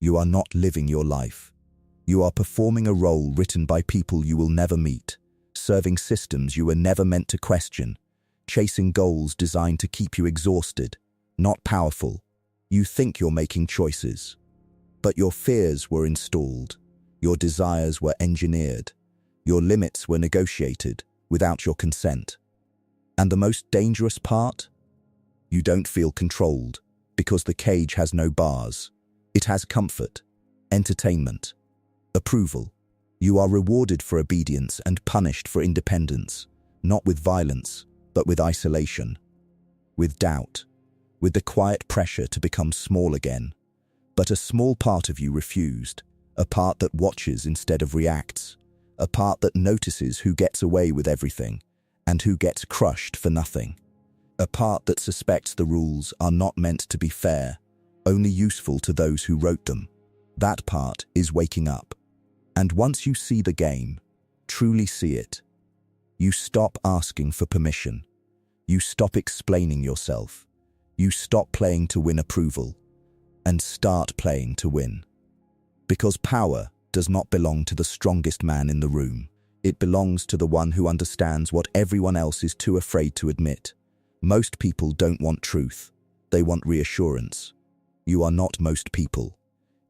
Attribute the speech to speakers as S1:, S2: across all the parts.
S1: You are not living your life. You are performing a role written by people you will never meet, serving systems you were never meant to question, chasing goals designed to keep you exhausted, not powerful. You think you're making choices, but your fears were installed, your desires were engineered, your limits were negotiated without your consent. And the most dangerous part? You don't feel controlled because the cage has no bars. It has comfort, entertainment, approval. You are rewarded for obedience and punished for independence, not with violence, but with isolation, with doubt, with the quiet pressure to become small again. But a small part of you refused, a part that watches instead of reacts, a part that notices who gets away with everything and who gets crushed for nothing, a part that suspects the rules are not meant to be fair, only useful to those who wrote them. That part is waking up. And once you see the game, truly see it, you stop asking for permission. You stop explaining yourself. You stop playing to win approval and start playing to win. Because power does not belong to the strongest man in the room. It belongs to the one who understands what everyone else is too afraid to admit. Most people don't want truth. They want reassurance. You are not most people.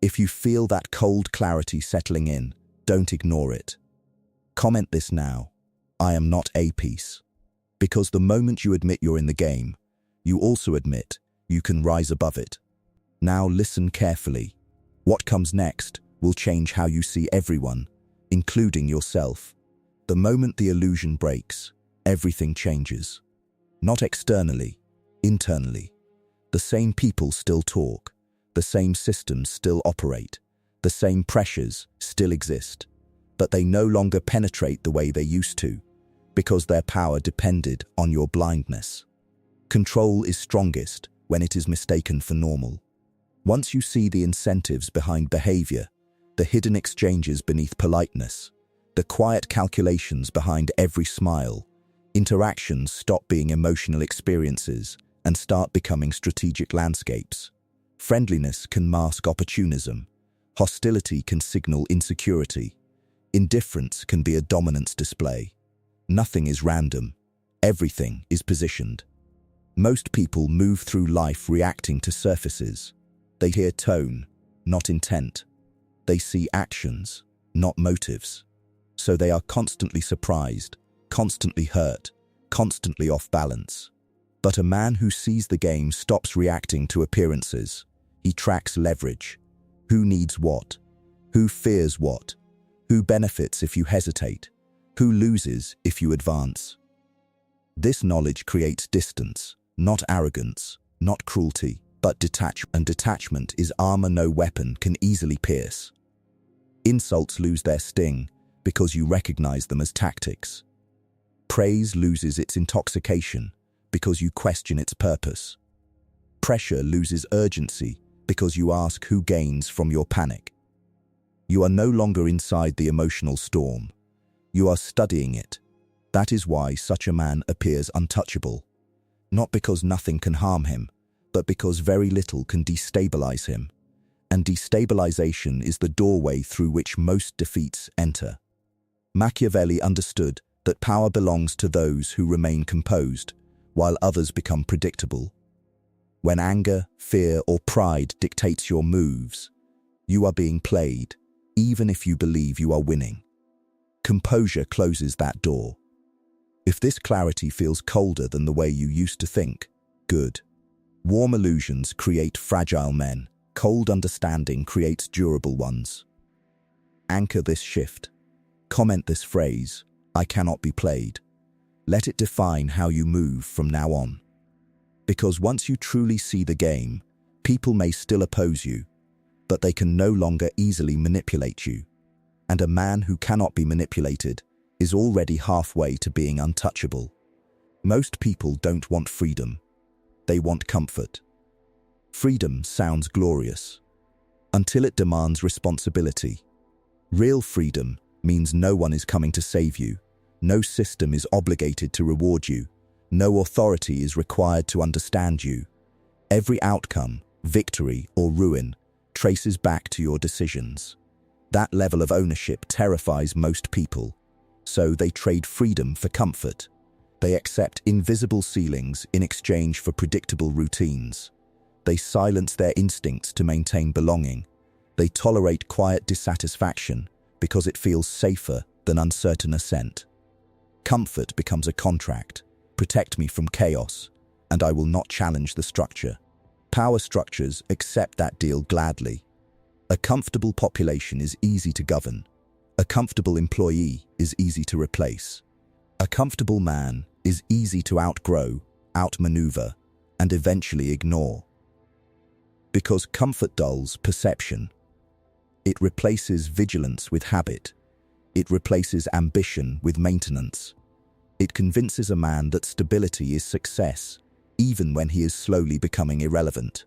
S1: If you feel that cold clarity settling in, don't ignore it. Comment this now. I am not a piece. Because the moment you admit you're in the game, you also admit you can rise above it. Now listen carefully. What comes next will change how you see everyone, including yourself. The moment the illusion breaks, everything changes. Not externally, internally. The same people still talk. The same systems still operate. The same pressures still exist. But they no longer penetrate the way they used to, because their power depended on your blindness. Control is strongest when it is mistaken for normal. Once you see the incentives behind behavior, the hidden exchanges beneath politeness, the quiet calculations behind every smile, interactions stop being emotional experiences and start becoming strategic landscapes. Friendliness can mask opportunism. Hostility can signal insecurity. Indifference can be a dominance display. Nothing is random. Everything is positioned. Most people move through life reacting to surfaces. They hear tone, not intent. They see actions, not motives. So they are constantly surprised, constantly hurt, constantly off balance. But a man who sees the game stops reacting to appearances. He tracks leverage. Who needs what? Who fears what? Who benefits if you hesitate? Who loses if you advance? This knowledge creates distance, not arrogance, not cruelty, but detachment. And detachment is armor no weapon can easily pierce. Insults lose their sting because you recognize them as tactics. Praise loses its intoxication because you question its purpose. Pressure loses urgency because you ask who gains from your panic. You are no longer inside the emotional storm. You are studying it. That is why such a man appears untouchable. Not because nothing can harm him, but because very little can destabilize him. And destabilization is the doorway through which most defeats enter. Machiavelli understood that power belongs to those who remain composed, while others become predictable. When anger, fear, or pride dictates your moves, you are being played, even if you believe you are winning. Composure closes that door. If this clarity feels colder than the way you used to think, good. Warm illusions create fragile men. Cold understanding creates durable ones. Anchor this shift. Comment this phrase, I cannot be played. Let it define how you move from now on. Because once you truly see the game, people may still oppose you, but they can no longer easily manipulate you. And a man who cannot be manipulated is already halfway to being untouchable. Most people don't want freedom. They want comfort. Freedom sounds glorious, until it demands responsibility. Real freedom means no one is coming to save you. No system is obligated to reward you. No authority is required to understand you. Every outcome, victory or ruin, traces back to your decisions. That level of ownership terrifies most people, so they trade freedom for comfort. They accept invisible ceilings in exchange for predictable routines. They silence their instincts to maintain belonging. They tolerate quiet dissatisfaction because it feels safer than uncertain ascent. Comfort becomes a contract. Protect me from chaos, and I will not challenge the structure. Power structures accept that deal gladly. A comfortable population is easy to govern. A comfortable employee is easy to replace. A comfortable man is easy to outgrow, outmaneuver, and eventually ignore. Because comfort dulls perception. It replaces vigilance with habit. It replaces ambition with maintenance. It convinces a man that stability is success, even when he is slowly becoming irrelevant.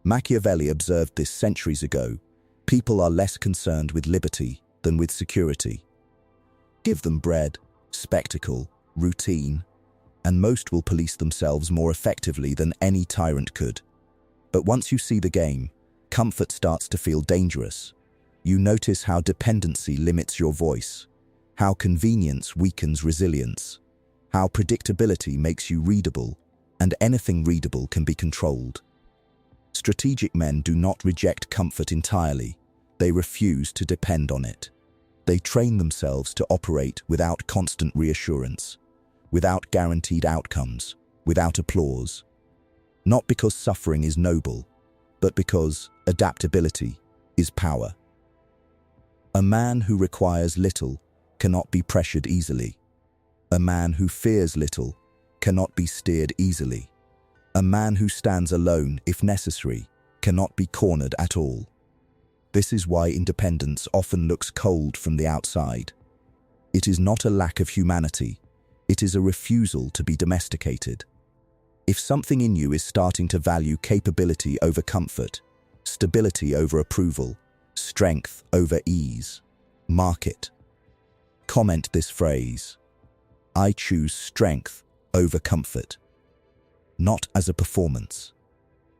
S1: Machiavelli observed this centuries ago. People are less concerned with liberty than with security. Give them bread, spectacle, routine, and most will police themselves more effectively than any tyrant could. But once you see the game, comfort starts to feel dangerous. You notice how dependency limits your voice, how convenience weakens resilience, how predictability makes you readable, and anything readable can be controlled. Strategic men do not reject comfort entirely. They refuse to depend on it. They train themselves to operate without constant reassurance, without guaranteed outcomes, without applause. Not because suffering is noble, but because adaptability is power. A man who requires little cannot be pressured easily. A man who fears little cannot be steered easily. A man who stands alone, if necessary, cannot be cornered at all. This is why independence often looks cold from the outside. It is not a lack of humanity. It is a refusal to be domesticated. If something in you is starting to value capability over comfort, stability over approval, strength over ease, mark it. Comment this phrase: I choose strength over comfort. Not as a performance,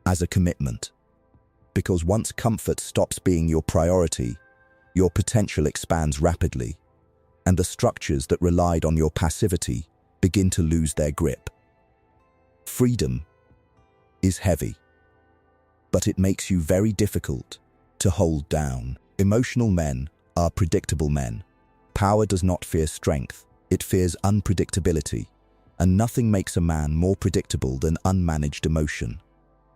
S1: as a commitment. Because once comfort stops being your priority, your potential expands rapidly, and the structures that relied on your passivity begin to lose their grip. Freedom is heavy, but it makes you very difficult to hold down. Emotional men are predictable men. Power does not fear strength, it fears unpredictability, and nothing makes a man more predictable than unmanaged emotion.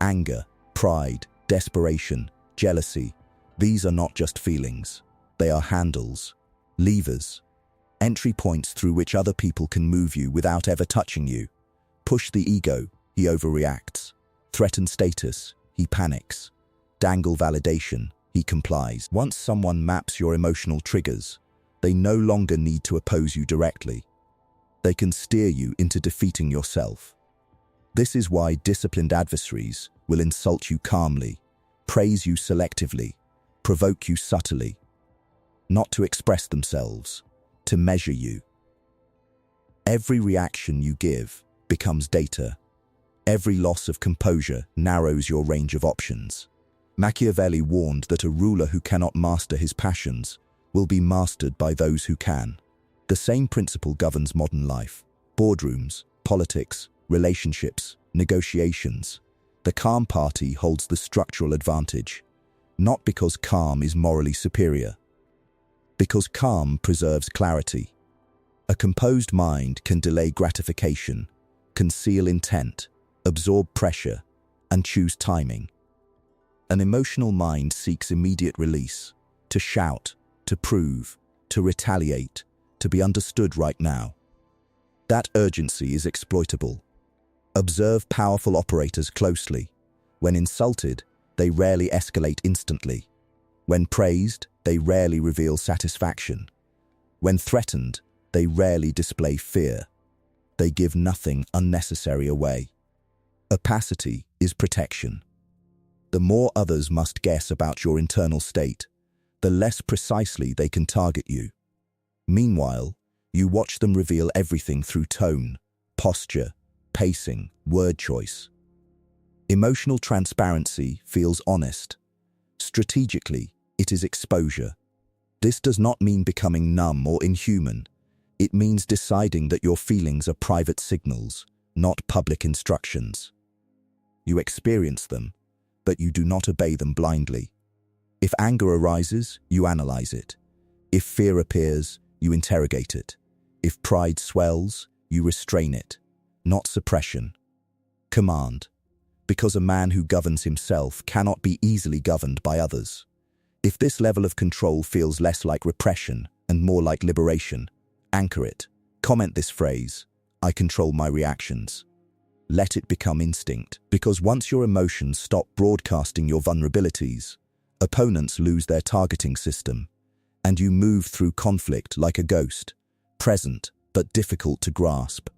S1: Anger, pride, desperation, jealousy, these are not just feelings. They are handles, levers, entry points through which other people can move you without ever touching you. Push the ego, he overreacts. Threaten status, he panics. Dangle validation, he complies. Once someone maps your emotional triggers, they no longer need to oppose you directly. They can steer you into defeating yourself. This is why disciplined adversaries will insult you calmly, praise you selectively, provoke you subtly, not to express themselves, to measure you. Every reaction you give becomes data. Every loss of composure narrows your range of options. Machiavelli warned that a ruler who cannot master his passions will be mastered by those who can. The same principle governs modern life: boardrooms, politics, relationships, negotiations. The calm party holds the structural advantage, not because calm is morally superior, because calm preserves clarity. A composed mind can delay gratification, conceal intent, absorb pressure, and choose timing. An emotional mind seeks immediate release, to shout, to prove, to retaliate, to be understood right now. That urgency is exploitable. Observe powerful operators closely. When insulted, they rarely escalate instantly. When praised, they rarely reveal satisfaction. When threatened, they rarely display fear. They give nothing unnecessary away. Opacity is protection. The more others must guess about your internal state, the less precisely they can target you. Meanwhile, you watch them reveal everything through tone, posture, pacing, word choice. Emotional transparency feels honest. Strategically, it is exposure. This does not mean becoming numb or inhuman. It means deciding that your feelings are private signals, not public instructions. You experience them, but you do not obey them blindly. If anger arises, you analyze it. If fear appears, you interrogate it. If pride swells, you restrain it. Not suppression. Command. Because a man who governs himself cannot be easily governed by others. If this level of control feels less like repression and more like liberation, anchor it. Comment this phrase, "I control my reactions." Let it become instinct, because once your emotions stop broadcasting your vulnerabilities, opponents lose their targeting system, and you move through conflict like a ghost, present but difficult to grasp.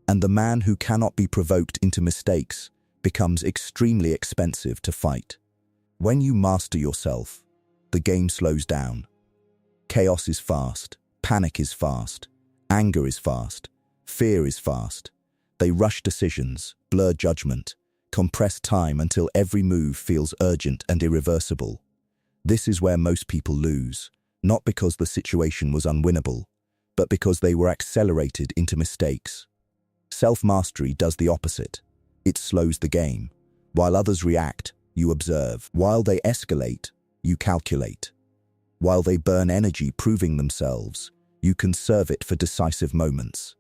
S1: And the man who cannot be provoked into mistakes becomes extremely expensive to fight. When you master yourself, the game slows down. Chaos is fast, panic is fast, anger is fast, fear is fast. They rush decisions, blur judgment, compress time until every move feels urgent and irreversible. This is where most people lose, not because the situation was unwinnable, but because they were accelerated into mistakes. Self-mastery does the opposite. It slows the game. While others react, you observe. While they escalate, you calculate. While they burn energy proving themselves, you conserve it for decisive moments.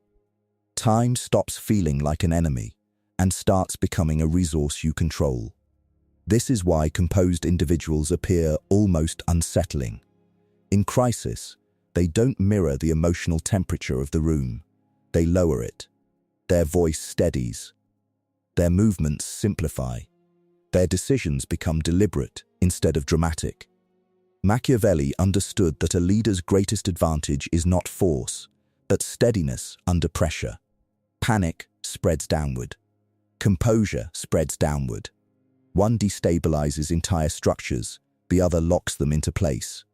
S1: Time stops feeling like an enemy and starts becoming a resource you control. This is why composed individuals appear almost unsettling. In crisis, they don't mirror the emotional temperature of the room. They lower it. Their voice steadies. Their movements simplify. Their decisions become deliberate instead of dramatic. Machiavelli understood that a leader's greatest advantage is not force, but steadiness under pressure. Panic spreads downward. Composure spreads downward. One destabilizes entire structures, the other locks them into place.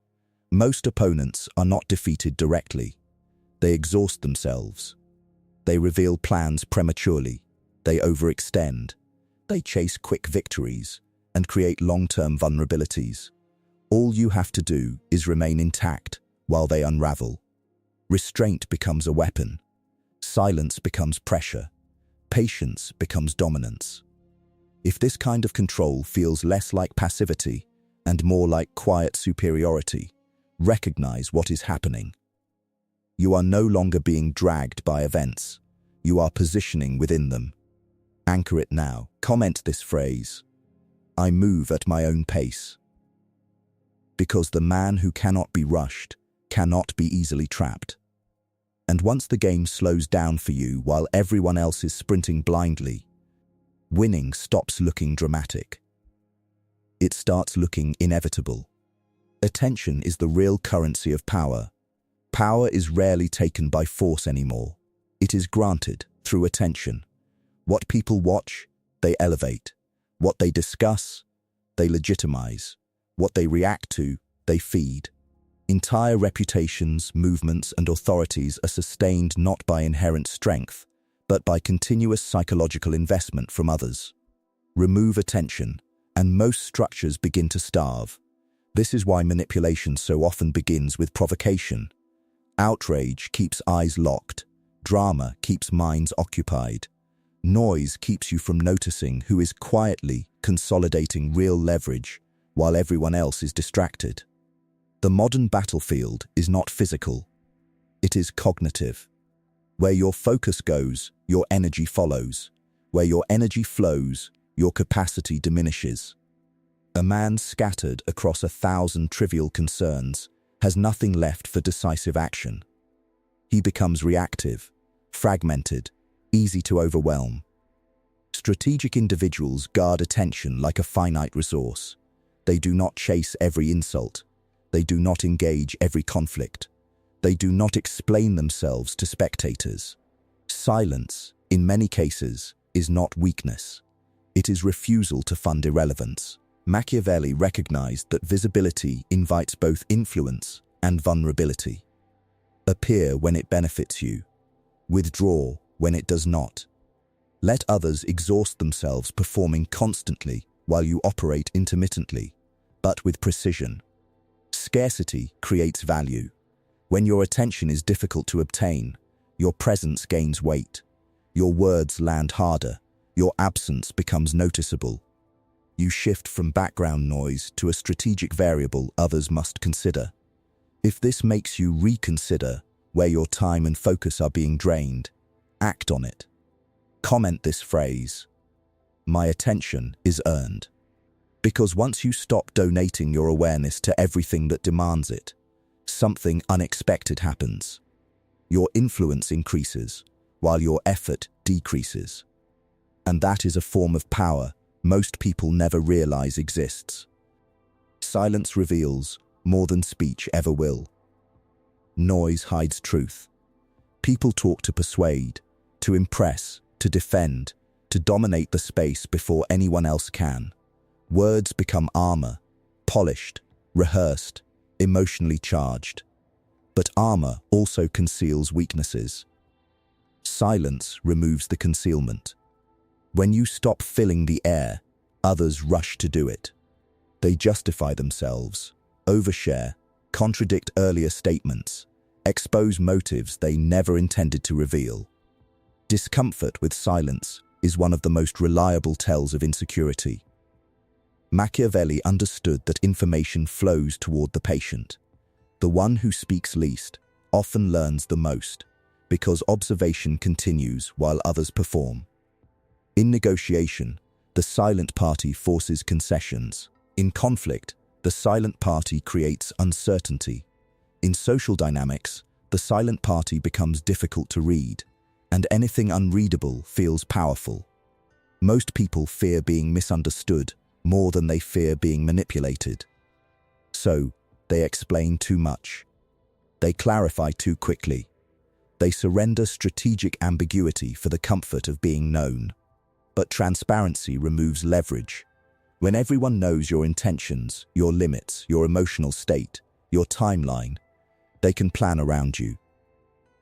S1: Most opponents are not defeated directly. They exhaust themselves. They reveal plans prematurely. They overextend. They chase quick victories and create long-term vulnerabilities. All you have to do is remain intact while they unravel. Restraint becomes a weapon. Silence becomes pressure. Patience becomes dominance. If this kind of control feels less like passivity and more like quiet superiority, recognize what is happening. You are no longer being dragged by events. You are positioning within them. Anchor it now. Comment this phrase, "I move at my own pace." Because the man who cannot be rushed cannot be easily trapped. And once the game slows down for you while everyone else is sprinting blindly, winning stops looking dramatic. It starts looking inevitable. Attention is the real currency of power. Power is rarely taken by force anymore. It is granted through attention. What people watch, they elevate. What they discuss, they legitimize. What they react to, they feed. Entire reputations, movements, and authorities are sustained not by inherent strength, but by continuous psychological investment from others. Remove attention, and most structures begin to starve. This is why manipulation so often begins with provocation. Outrage keeps eyes locked. Drama keeps minds occupied. Noise keeps you from noticing who is quietly consolidating real leverage while everyone else is distracted. The modern battlefield is not physical. It is cognitive. Where your focus goes, your energy follows. Where your energy flows, your capacity diminishes. A man scattered across 1,000 trivial concerns has nothing left for decisive action. He becomes reactive, fragmented, easy to overwhelm. Strategic individuals guard attention like a finite resource. They do not chase every insult. They do not engage every conflict. They do not explain themselves to spectators. Silence, in many cases, is not weakness. It is refusal to fund irrelevance. Machiavelli recognized that visibility invites both influence and vulnerability. Appear when it benefits you. Withdraw when it does not. Let others exhaust themselves performing constantly while you operate intermittently. but with precision. Scarcity creates value. When your attention is difficult to obtain, your presence gains weight. Your words land harder. Your absence becomes noticeable. You shift from background noise to a strategic variable others must consider. If this makes you reconsider where your time and focus are being drained, act on it. Comment this phrase: "My attention is earned." Because once you stop donating your awareness to everything that demands it, something unexpected happens. Your influence increases, while your effort decreases. And that is a form of power most people never realize exists. Silence reveals more than speech ever will. Noise hides truth. People talk to persuade, to impress, to defend, to dominate the space before anyone else can. Words become armor, polished, rehearsed, emotionally charged. But armor also conceals weaknesses. Silence removes the concealment. When you stop filling the air, others rush to do it. They justify themselves, overshare, contradict earlier statements, expose motives they never intended to reveal. Discomfort with silence is one of the most reliable tells of insecurity. Machiavelli understood that information flows toward the patient. The one who speaks least often learns the most, because observation continues while others perform. In negotiation, the silent party forces concessions. In conflict, the silent party creates uncertainty. In social dynamics, the silent party becomes difficult to read, and anything unreadable feels powerful. Most people fear being misunderstood more than they fear being manipulated. So, they explain too much. They clarify too quickly. They surrender strategic ambiguity for the comfort of being known. But transparency removes leverage. When everyone knows your intentions, your limits, your emotional state, your timeline, they can plan around you.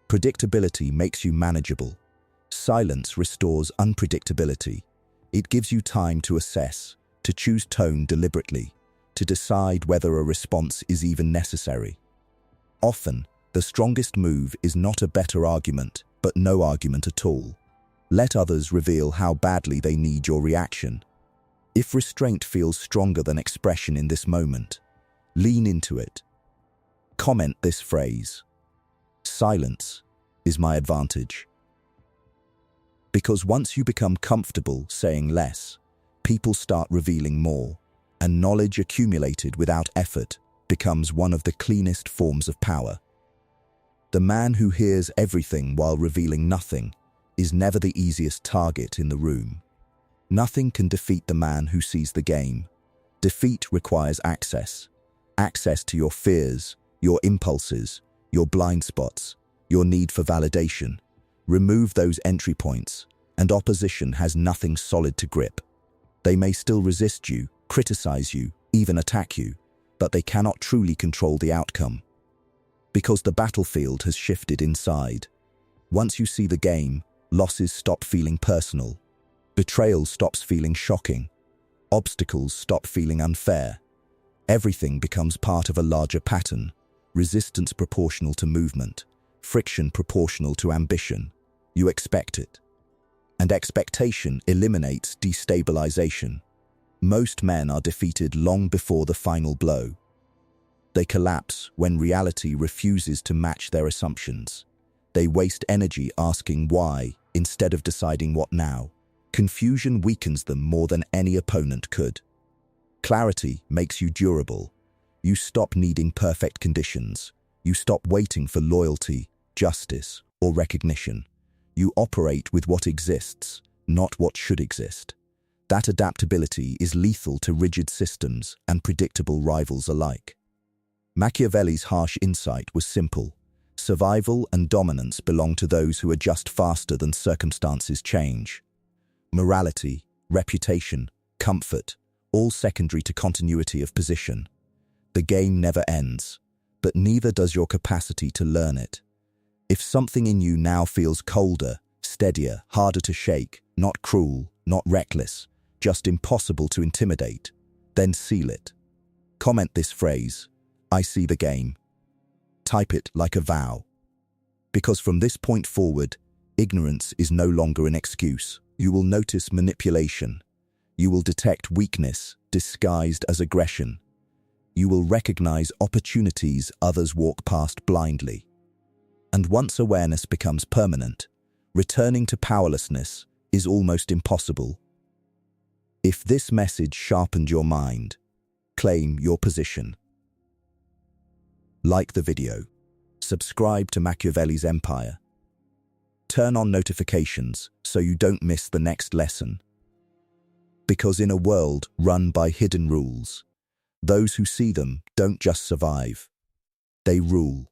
S1: Predictability makes you manageable. Silence restores unpredictability. It gives you time to assess, to choose tone deliberately, to decide whether a response is even necessary. Often, the strongest move is not a better argument, but no argument at all. Let others reveal how badly they need your reaction. If restraint feels stronger than expression in this moment, lean into it. Comment this phrase: "Silence is my advantage." Because once you become comfortable saying less, people start revealing more, and knowledge accumulated without effort becomes one of the cleanest forms of power. The man who hears everything while revealing nothing is never the easiest target in the room. Nothing can defeat the man who sees the game. Defeat requires access. Access to your fears, your impulses, your blind spots, your need for validation. Remove those entry points, and opposition has nothing solid to grip. They may still resist you, criticize you, even attack you, but they cannot truly control the outcome. Because the battlefield has shifted inside. Once you see the game, losses stop feeling personal. Betrayal stops feeling shocking. Obstacles stop feeling unfair. Everything becomes part of a larger pattern, resistance proportional to movement, friction proportional to ambition. You expect it. And expectation eliminates destabilization. Most men are defeated long before the final blow. They collapse when reality refuses to match their assumptions. They waste energy asking why instead of deciding what now. Confusion weakens them more than any opponent could. Clarity makes you durable. You stop needing perfect conditions. You stop waiting for loyalty, justice, or recognition. You operate with what exists, not what should exist. That adaptability is lethal to rigid systems and predictable rivals alike. Machiavelli's harsh insight was simple. Survival and dominance belong to those who adjust faster than circumstances change. Morality, reputation, comfort, all secondary to continuity of position. The game never ends, but neither does your capacity to learn it. If something in you now feels colder, steadier, harder to shake, not cruel, not reckless, just impossible to intimidate, then seal it. Comment this phrase, "I see the game." Type it like a vow. Because from this point forward, ignorance is no longer an excuse. You will notice manipulation. You will detect weakness disguised as aggression. You will recognize opportunities others walk past blindly. And once awareness becomes permanent, returning to powerlessness is almost impossible. If this message sharpened your mind, claim your position. Like the video. Subscribe to Machiavelli's Empire. Turn on notifications so you don't miss the next lesson. Because in a world run by hidden rules, those who see them don't just survive, they rule.